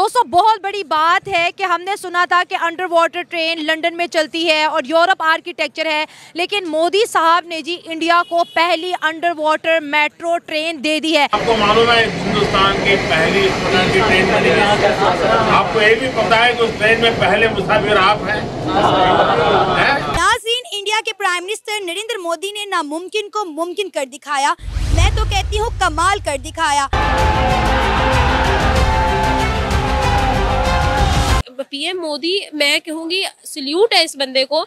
दोस्तों बहुत बड़ी बात है कि हमने सुना था कि अंडर वाटर ट्रेन लंदन में चलती है और यूरोप आर्किटेक्चर है, लेकिन मोदी साहब ने जी इंडिया को पहली अंडर वाटर मेट्रो ट्रेन दे दी है। आपको मालूम है हिंदुस्तान की पहली इस तरह की ट्रेन बनी है। आपको ये भी पता है कि उस ट्रेन में पहले मुसाफिर आप हैं? नाज़रीन, इंडिया के प्राइम मिनिस्टर नरेंद्र मोदी ने नामुमकिन को मुमकिन कर दिखाया। मैं तो कहती हूँ कमाल कर दिखाया। पीएम मोदी, मैं कहूँगी सल्यूट है इस बंदे को।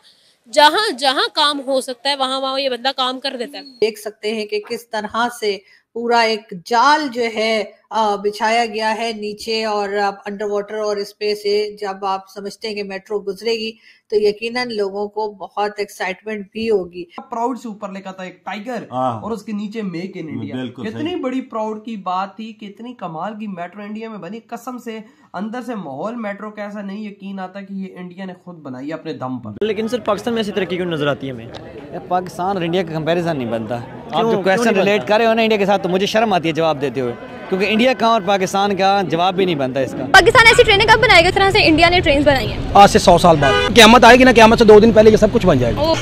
जहाँ जहाँ काम हो सकता है वहाँ वहाँ ये बंदा काम कर देता है। देख सकते हैं कि किस तरह से पूरा एक जाल जो है बिछाया गया है नीचे, और अंडर वाटर और इस पे से जब आप समझते हैं कि मेट्रो गुजरेगी तो यकीनन लोगों को बहुत एक्साइटमेंट भी होगी। प्राउड से ऊपर लिखा था एक टाइगर और उसके नीचे मेक इन इंडिया। कितनी बड़ी प्राउड की बात थी, कितनी कमाल की मेट्रो इंडिया में बनी। कसम से अंदर से माहौल मेट्रो कैसा नहीं यकीन आता कि ये इंडिया ने खुद बनाई अपने दम पर। लेकिन सर पाकिस्तान में ऐसी तरक्की क्यों नजर आती है हमें? पाकिस्तान और इंडिया का कंपैरिजन नहीं बनता। आप जो क्वेश्चन रिलेट कर रहे हो ना इंडिया के साथ, तो मुझे शर्म आती है जवाब देते हुए, क्योंकि इंडिया का और पाकिस्तान का जवाब भी नहीं बनता इसका। पाकिस्तान ऐसी ट्रेनें कब बनाएगा इस तरह से इंडिया ने ट्रेन बनाई है? आज से 100 साल बाद क़यामत आएगी ना, क़यामत से 2 दिन पहले ये सब कुछ बन जाएगा।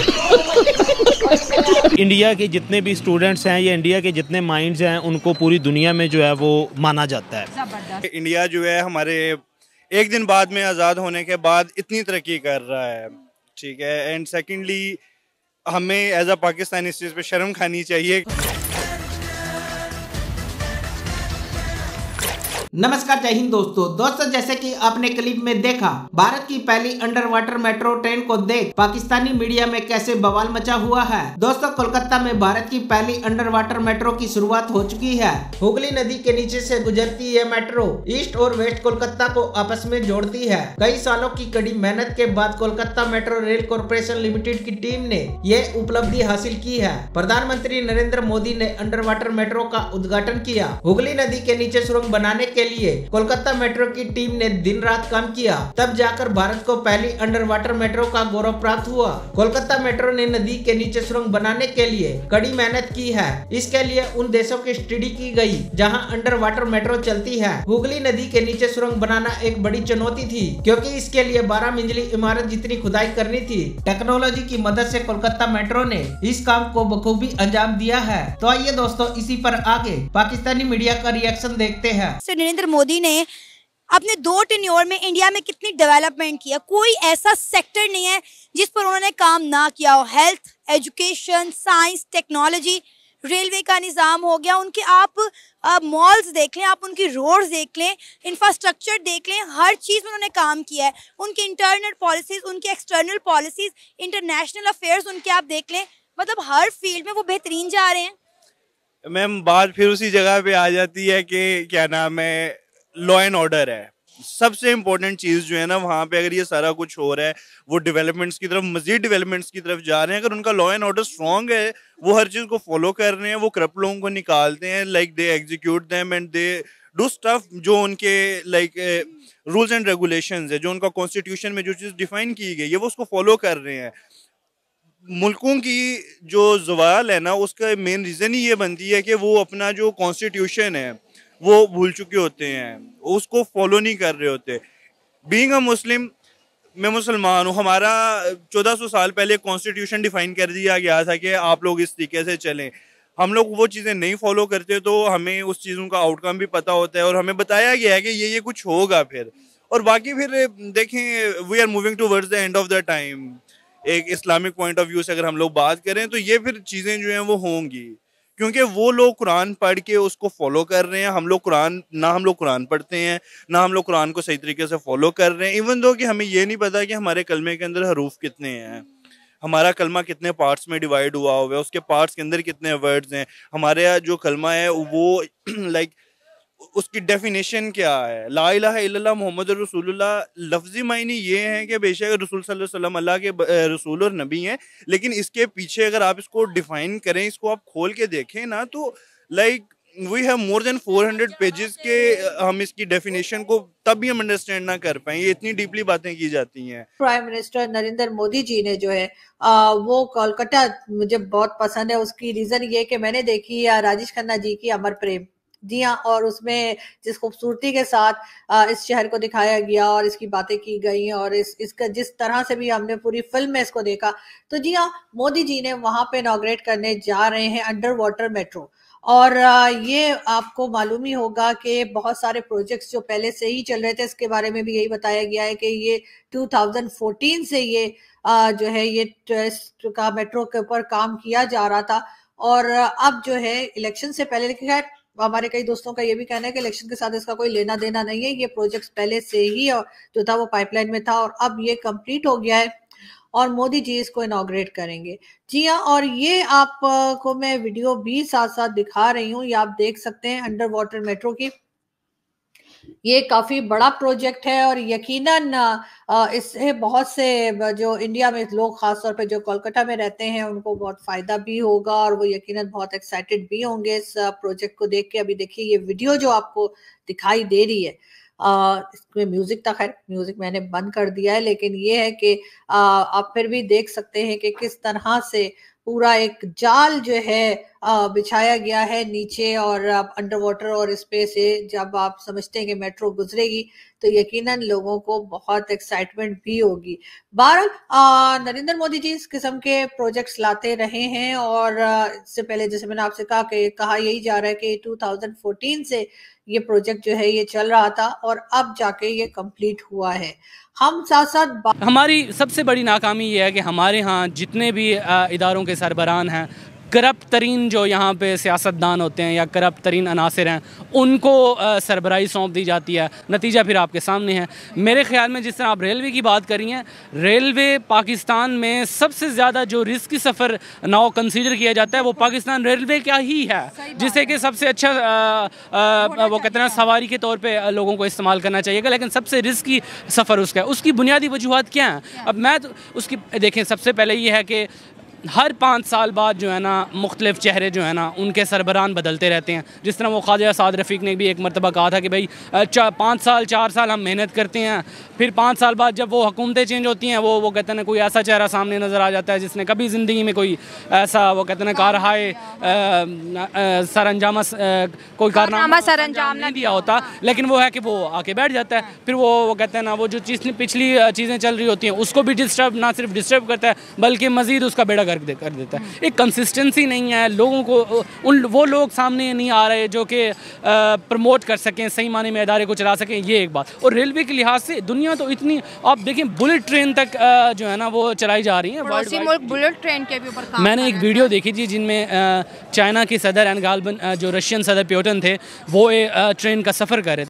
इंडिया के जितने भी स्टूडेंट्स हैं या इंडिया के जितने माइंड्स हैं, उनको पूरी दुनिया में जो है वो माना जाता है। इंडिया जो है हमारे एक दिन बाद में आज़ाद होने के बाद इतनी तरक्की कर रहा है, ठीक है। एंड सेकेंडली हमें एज अ पाकिस्तानी इस चीज़ पे शर्म खानी चाहिए। नमस्कार, जय हिंद दोस्तों, जैसे कि आपने क्लिप में देखा, भारत की पहली अंडर वाटर मेट्रो ट्रेन को देख पाकिस्तानी मीडिया में कैसे बवाल मचा हुआ है। दोस्तों, कोलकाता में भारत की पहली अंडर वाटर मेट्रो की शुरुआत हो चुकी है। हुगली नदी के नीचे से गुजरती ये मेट्रो ईस्ट और वेस्ट कोलकाता को आपस में जोड़ती है। कई सालों की कड़ी मेहनत के बाद Kolkata metro rail corporation limited की टीम ने ये उपलब्धि हासिल की है। प्रधानमंत्री नरेंद्र मोदी ने अंडर वाटर मेट्रो का उद्घाटन किया। हुगली नदी के नीचे सुरंग बनाने के लिए कोलकाता मेट्रो की टीम ने दिन रात काम किया, तब जाकर भारत को पहली अंडर वाटर मेट्रो का गौरव प्राप्त हुआ। कोलकाता मेट्रो ने नदी के नीचे सुरंग बनाने के लिए कड़ी मेहनत की है। इसके लिए उन देशों की स्टडी की गई जहां अंडर वाटर मेट्रो चलती है। हुगली नदी के नीचे सुरंग बनाना एक बड़ी चुनौती थी, क्योंकि इसके लिए 12 मंजिली इमारत जितनी खुदाई करनी थी। टेक्नोलॉजी की मदद से कोलकाता मेट्रो ने इस काम को बखूबी अंजाम दिया है। तो आइए दोस्तों, इसी पर आगे पाकिस्तानी मीडिया का रिएक्शन देखते हैं। नरेंद्र मोदी ने अपने 2 टेन्योर में इंडिया में कितनी डेवलपमेंट किया। कोई ऐसा सेक्टर नहीं है जिस पर उन्होंने काम ना किया हो। Health, education, science, technology, railway का निज़ाम हो गया, उनके आप मॉल्स देख लें, आप उनकी रोड्स देख लें, इंफ्रास्ट्रक्चर देख लें, हर चीज़ में उन्होंने काम किया है। उनकी इंटरनल पॉलिसीज़, उनकी एक्सटर्नल पॉलिसीज़, इंटरनेशनल अफेयर्स उनके आप देख लें, मतलब हर फील्ड में वो बेहतरीन जा रहे हैं। मैम, बात फिर उसी जगह पे आ जाती है कि क्या नाम है, लॉ एंड ऑर्डर है सबसे इम्पोर्टेंट चीज़ जो है ना। वहाँ पे अगर ये सारा कुछ हो रहा है, वो डेवलपमेंट्स की तरफ, मजीद डेवलपमेंट्स की तरफ जा रहे हैं। अगर उनका लॉ एंड ऑर्डर स्ट्रॉन्ग है, वो हर चीज़ को फॉलो कर रहे हैं, वो करप्ट लोगों को निकालते हैं, like they execute them and they do stuff जो उनके लाइक रूल्स एंड रेगुलेशंस है, जो उनका कॉन्स्टिट्यूशन में जो चीज़ डिफाइन की गई है, वो उसको फॉलो कर रहे हैं। मुल्कों की जो ज़वाल है ना, उसका मेन रीज़न ही ये बनती है कि वो अपना जो कॉन्स्टिट्यूशन है वो भूल चुके होते हैं, उसको फॉलो नहीं कर रहे होते। बीइंग अ मुस्लिम, मैं मुसलमान हूँ, हमारा 1400 साल पहले कॉन्स्टिट्यूशन डिफाइन कर दिया गया था कि आप लोग इस तरीके से चलें। हम लोग वो चीज़ें नहीं फॉलो करते, तो हमें उस चीज़ों का आउटकम भी पता होता है और हमें बताया गया है कि ये कुछ होगा फिर। और बाकी फिर देखें, we are moving towards the end of the time. एक इस्लामिक पॉइंट ऑफ व्यू से अगर हम लोग बात करें, तो ये फिर चीज़ें जो हैं वो होंगी, क्योंकि वो लोग कुरान पढ़ के उसको फॉलो कर रहे हैं। हम लोग कुरान पढ़ते हैं, ना हम लोग कुरान को सही तरीके से फॉलो कर रहे हैं। इवन दो कि हमें ये नहीं पता कि हमारे कलमे के अंदर हरूफ कितने हैं, हमारा कलमा कितने पार्ट्स में डिवाइड हुआ है, उसके पार्ट्स के अंदर कितने वर्ड्स हैं, हमारे जो कलमा है वो लाइक उसकी डेफिनेशन क्या है। ला इलाहा इल्लल्लाह मोहम्मद रसूलुल्लाह लफ्जी मायने ये हैं कि बेशक रसूल सल्लल्लाहु अलैहि वसल्लम अल्लाह के रसूल और नबी हैं, लेकिन इसके पीछे अगर आप इसको डिफाइन करें, इसको आप खोल के देखें ना, तो like we have more than 400 pages के हम इसकी डेफिनेशन को तब भी हम अंडरस्टैंड ना कर पाए। ये इतनी डीपली बातें की जाती हैं। प्राइम मिनिस्टर नरेंद्र मोदी जी ने जो है वो कोलकाता मुझे बहुत पसंद है। उसकी रीजन ये कि मैंने देखी राजेश खन्ना जी की अमर प्रेम, जी हाँ, और उसमें जिस खूबसूरती के साथ इस शहर को दिखाया गया और इसकी बातें की गई और इसका जिस तरह से भी हमने पूरी फिल्म में इसको देखा, तो जी हाँ, मोदी जी ने वहां पे इनॉग्रेट करने जा रहे हैं अंडर वाटर मेट्रो। और ये आपको मालूम ही होगा कि बहुत सारे प्रोजेक्ट्स जो पहले से ही चल रहे थे, इसके बारे में भी यही बताया गया है कि ये 2014 से ये जो है ये ट्रस्ट का मेट्रो के ऊपर काम किया जा रहा था। और अब जो है इलेक्शन से पहले, लेकिन खैर हमारे कई दोस्तों का ये भी कहना है कि इलेक्शन के साथ इसका कोई लेना देना नहीं है, ये प्रोजेक्ट्स पहले से ही जो था वो पाइपलाइन में था और अब ये कंप्लीट हो गया है और मोदी जी इसको इनॉग्रेट करेंगे। जी हाँ, और ये आपको मैं वीडियो भी साथ साथ दिखा रही हूँ, ये आप देख सकते हैं अंडर वाटर मेट्रो की। ये काफी बड़ा प्रोजेक्ट है और यकीनन इससे बहुत से जो इंडिया में लोग, खासतौर पे जो कोलकाता में रहते हैं, उनको बहुत फायदा भी होगा और वो यकीनन बहुत एक्साइटेड भी होंगे इस प्रोजेक्ट को देख के। अभी देखिए ये वीडियो जो आपको दिखाई दे रही है, इसमें म्यूजिक था, खैर म्यूजिक मैंने बंद कर दिया है, लेकिन ये है कि आप फिर भी देख सकते हैं कि किस तरह से पूरा एक जाल जो है बिछाया गया है नीचे और अंडर वाटर, और इस पे से जब आप समझते हैं कि मेट्रो गुजरेगी तो यकीनन लोगों को बहुत एक्साइटमेंट भी होगी। बहरहाल नरेंद्र मोदी जी इस किस्म के प्रोजेक्ट्स लाते रहे हैं और इससे पहले जैसे मैंने आपसे कहा यही जा रहा है कि 2014 से ये प्रोजेक्ट जो है ये चल रहा था और अब जाके ये कंप्लीट हुआ है। हम साथ साथ हमारी सबसे बड़ी नाकामी ये है कि हमारे यहाँ जितने भी इदारों के सरबराहान हैं, करप्ट तरीन जो यहाँ पे सियासतदान होते हैं या करप्ट तरीन अनासिर हैं, उनको सरबराही सौंप दी जाती है। नतीजा फिर आपके सामने है। मेरे ख्याल में जिस तरह आप रेलवे की बात कर रही हैं, रेलवे पाकिस्तान में सबसे ज़्यादा जो रिस्की सफ़र नाउ कंसीडर किया जाता है वो पाकिस्तान रेलवे क्या ही है, जिसे कि सबसे अच्छा वो कहते हैं सवारी के तौर पर लोगों को इस्तेमाल करना चाहिएगा, लेकिन सबसे रिस्की सफ़र उसका है। उसकी बुनियादी वजूहत क्या हैं? अब मैं तो उसकी देखें, सबसे पहले ये है कि हर 5 साल बाद जो है ना मुख्तलिफ चेहरे जो है ना उनके सरबराहान बदलते रहते हैं। जिस तरह वो ख्वाजा साद रफ़ीक ने भी एक मरतबा कहा था कि भाई 4 साल हम मेहनत करते हैं, फिर 5 साल बाद जब वो हुकूमतें चेंज होती हैं वो कहते हैं कोई ऐसा चेहरा सामने नज़र आ जाता है जिसने कभी ज़िंदगी में कोई ऐसा वो कहते हैं कारहाय सरअंजाम कोई कारनामा सरअंजाम नहीं दिया होता, लेकिन वो है कि वो आके बैठ जाता है। फिर वो कहते हैं ना वो जो पिछली चीज़ें चल रही होती हैं उसको भी ना सिर्फ डिस्टर्ब करता है बल्कि मज़ीद उसका बेड़ा कर देता है। एक कंसिस्टेंसी नहीं है, लोगों को वो लोग सामने नहीं आ रहे जो कि प्रमोट कर सकें, सही माने में इदारे को चला सकें, ये एक बात। और रेलवे के लिहाज से दुनिया तो इतनी, आप देखें बुलेट ट्रेन तक जो है ना वो चलाई जा रही है। पड़ोसी मुल्क बुलेट ट्रेन के भी ऊपर काम मैंने एक वीडियो देखी थी जिनमें चाइना के सदर एनगालबन जो रशियन सदर प्यूटन थे वो ट्रेन का सफ़र कर रहे थे।